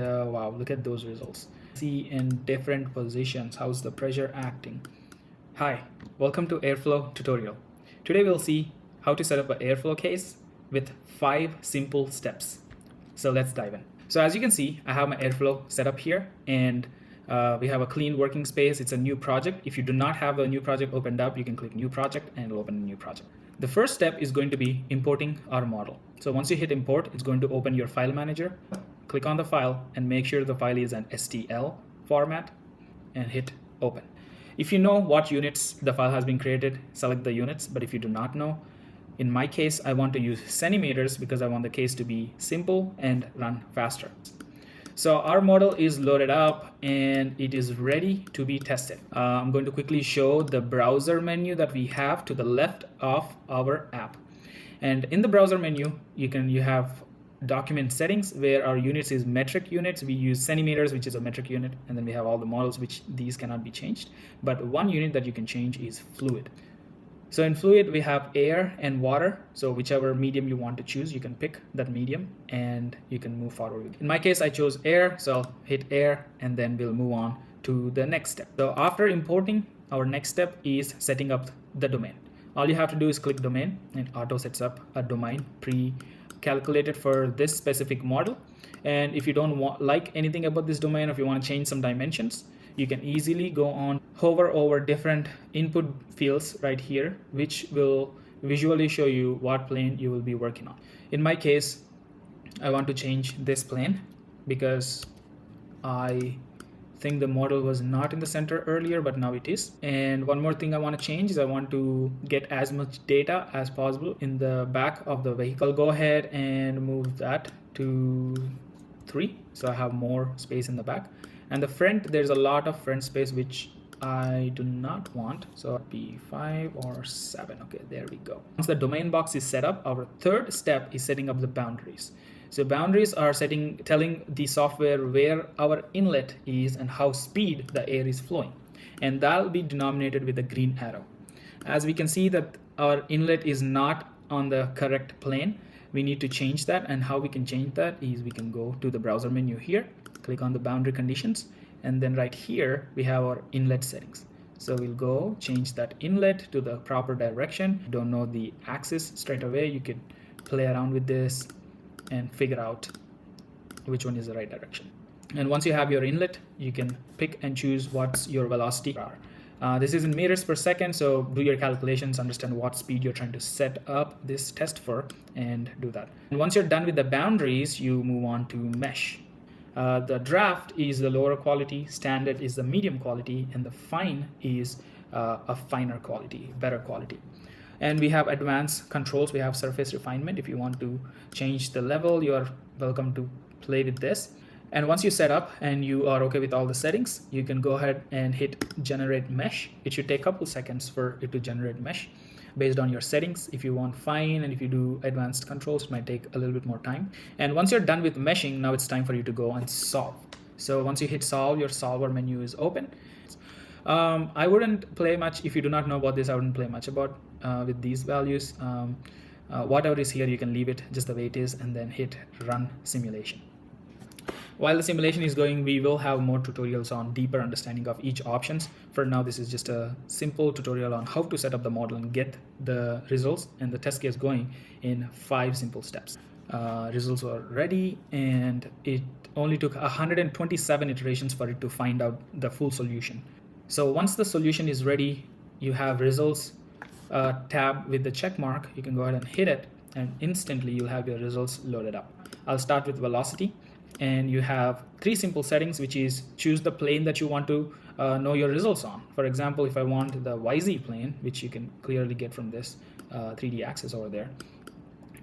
wow, look at those results. See in different positions how's the pressure acting. Hi, welcome to airFlow tutorial. Today we'll see how to set up an airFlow case with 5 simple steps. So let's dive in. So as you can see, I have my airFlow set up here, and we have a clean working space. It's a new project. If you do not have a new project opened up, you can click new project and it'll open a new project. The first step is going to be importing our model. So once you hit import, it's going to open your file manager. Click on the file and make sure the file is an STL format and hit open. If you know what units the file has been created, select the units. But if you do not know, in my case, I want to use centimeters because I want the case to be simple and run faster. So our model is loaded up and it is ready to be tested. I'm going to quickly show the browser menu that we have to the left of our app. And in the browser menu, you have document settings where our units is metric units. We use centimeters, which is a metric unit, and then we have all the models, which these cannot be changed. But one unit that you can change is fluid. So in fluid, we have air and water. So whichever medium you want to choose, you can pick that medium and you can move forward. In my case, I chose air, so I'll hit air and then we'll move on to the next step. So after importing, our next step is setting up the domain. All you have to do is click domain and auto sets up a domain pre-calculated for this specific model. And if you don't like anything about this domain, or if you want to change some dimensions, you can easily go on, hover over different input fields right here, which will visually show you what plane you will be working on. In my case, I want to change this plane because I think the model was not in the center earlier, but now it is. And one more thing I want to change is I want to get as much data as possible in the back of the vehicle. Go ahead and move that to 3, so I have more space in the back. And the front, there's a lot of front space which I do not want, so it'd be 5 or 7. Okay, there we go. Once the domain box is set up, our third step is setting up the boundaries. So boundaries are telling the software where our inlet is and how speed the air is flowing, and that'll be denominated with a green arrow. As we can see that our inlet is not on the correct plane, we need to change that. And how we can change that is we can go to the browser menu here, click on the boundary conditions, and then right here we have our inlet settings. So we'll go change that inlet to the proper direction. Don't know the axis straight away, you can play around with this and figure out which one is the right direction. And once you have your inlet, you can pick and choose what's your velocity are. This is in meters per second, so do your calculations, understand what speed you're trying to set up this test for, and do that. And once you're done with the boundaries, you move on to mesh. The draft is the lower quality, standard is the medium quality, and the fine is a finer quality, better quality. And we have advanced controls. We have surface refinement. If you want to change the level, you're welcome to play with this. And once you set up and you are okay with all the settings, you can go ahead and hit generate mesh. It should take a couple seconds for it to generate mesh based on your settings. If you want fine and if you do advanced controls, it might take a little bit more time. And once you're done with meshing, now it's time for you to go and solve. So once you hit solve, your solver menu is open. I wouldn't play much. If you do not know about this, I wouldn't play much about with these values. Whatever is here, you can leave it just the way it is and then hit run simulation. While the simulation is going, we will have more tutorials on deeper understanding of each options. For now, this is just a simple tutorial on how to set up the model and get the results and the test case going in 5 simple steps. Results are ready, and it only took 127 iterations for it to find out the full solution. So once the solution is ready, you have results tab with the check mark. You can go ahead and hit it, and instantly you'll have your results loaded up. I'll start with velocity. And you have 3 simple settings, which is choose the plane that you want to know your results on. For example, if I want the YZ plane, which you can clearly get from this 3D axis over there,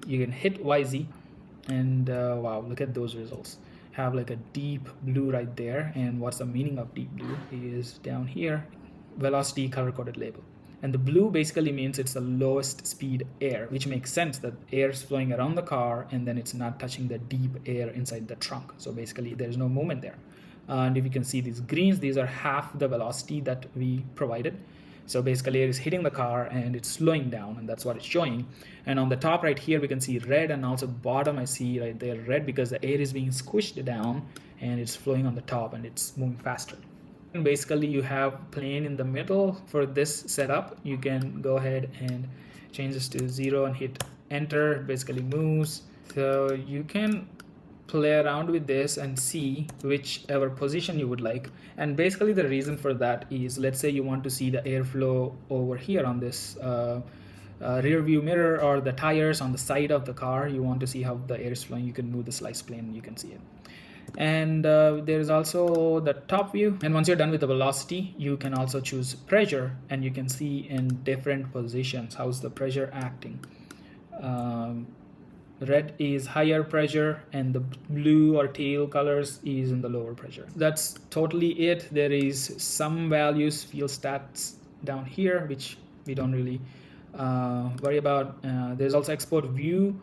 you can hit YZ, and wow, look at those results. Have like a deep blue right there, and what's the meaning of deep blue is down here, velocity color-coded label. And the blue basically means it's the lowest speed air, which makes sense that air is flowing around the car and then it's not touching the deep air inside the trunk. So basically there's no movement there. And if you can see these greens, these are half the velocity that we provided. So basically it is hitting the car and it's slowing down, and that's what it's showing. And on the top right here, we can see red, and also bottom I see right there red because the air is being squished down and it's flowing on the top and it's moving faster. And basically you have plane in the middle. For this setup, you can go ahead and change this to 0 and hit enter. It basically moves. So you can play around with this and see whichever position you would like. And basically the reason for that is, let's say you want to see the airflow over here on this rear view mirror, or the tires on the side of the car. You want to see how the air is flowing. You can move the slice plane and you can see it. And there is also the top view, and once you're done with the velocity, you can also choose pressure, and you can see in different positions how's the pressure acting. Red is higher pressure and the blue or teal colors is in the lower pressure. That's totally it. There is some values, field stats down here, which we don't really worry about. There's also export view.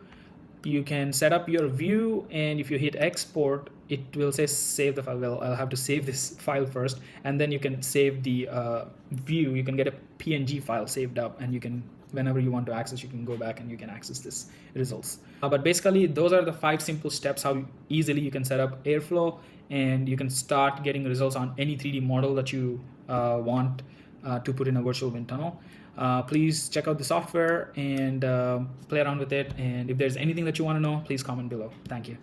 You can set up your view, and if you hit export, it will say save the file. Well, I'll have to save this file first, and then you can save the view. You can get a PNG file saved up, and you can, whenever you want to access, you can go back and you can access this results. But basically those are the 5 simple steps how easily you can set up airflow, and you can start getting results on any 3D model that you want to put in a virtual wind tunnel. Please check out the software and play around with it, and if there's anything that you want to know, please comment below. Thank you.